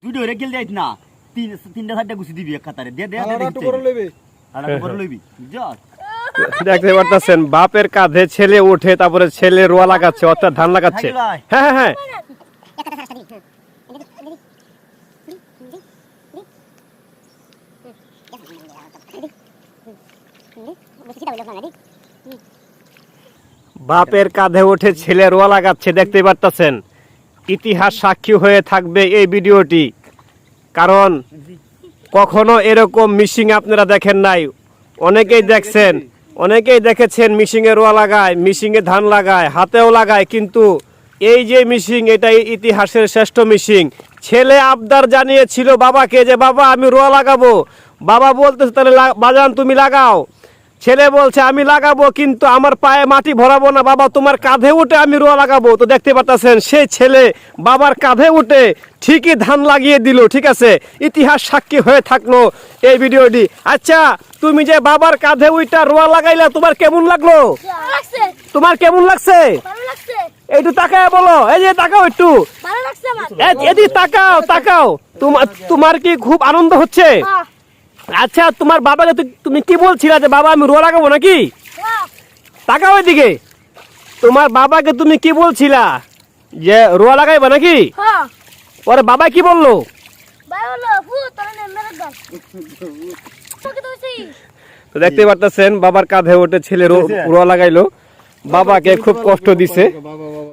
দুটো রে গেল যাইত না তিনটা চারটা গুছি দিবি এক খাতারে দে দে একটু বড় লইবে আড়া বড় লইবি যা দেখতে পারতেছেন বাপের কাঁধে ছেলে ওঠে, তারপরে ছেলে রোয়া লাগাচ্ছে, অর্থাৎ ধান লাগাচ্ছে। হ্যাঁ হ্যাঁ হ্যাঁ বাপের কাঁধে ওঠে ছেলে রোয়া লাগাচ্ছে, দেখতে পারতেছেন। ইতিহাস সাক্ষী হয়ে থাকবে এই ভিডিওটি, কারণ কখনো এরকম মিশিং আপনারা দেখেন নাই। অনেকেই দেখছেন, অনেকেই দেখেছেন মিশিংয়ে রোয়া লাগায়, মিশিংয়ে ধান লাগায়, হাতেও লাগায়, কিন্তু এই যে মিশিং, এটাই ইতিহাসের শ্রেষ্ঠ মিশিং। ছেলে আবদার জানিয়েছিল বাবাকে যে বাবা আমি রোয়া লাগাবো, বাবা বলতেছে তাহলে বাজান তুমি লাগাও। ছেলে বলছে আমি লাগাবো, কিন্তু আমার পায়ে মাটি ভরাবো না বাবা, তোমার কাঁধে উঠে আমি রোয়া লাগাবো। তো দেখতে পাচ্ছেন সেই ছেলে বাবার কাঁধে উঠে ঠিকই ধান লাগিয়ে দিল। ঠিক আছে, ইতিহাস সাক্ষী হয়ে থাকলো এই ভিডিওটি। আচ্ছা, তুমি যে বাবার কাঁধে উইটা রোয়া লাগাইলা, তোমার কেমন লাগলো? তোমার কেমন লাগছে? একটু তাকায় বলো, এই যে তাকাও একটু, এদিকে তাকাও তাকাও। তোমার কি খুব আনন্দ হচ্ছে? আচ্ছা, তোমার বাবাকে তুমি কি বলছিলা যে বাবা আমি রোয়া লাগাবো নাকি? তাকাও এদিকে, তোমার বাবাকে তুমি কি বলছিলা যে রোয়া লাগাইবা নাকি? পরে বাবা কি বললো? তো দেখতে পারতেছেন বাবার কাঁধে ওঠে ছেলে রোয়া লাগাইলো, বাবাকে খুব কষ্ট দিছে।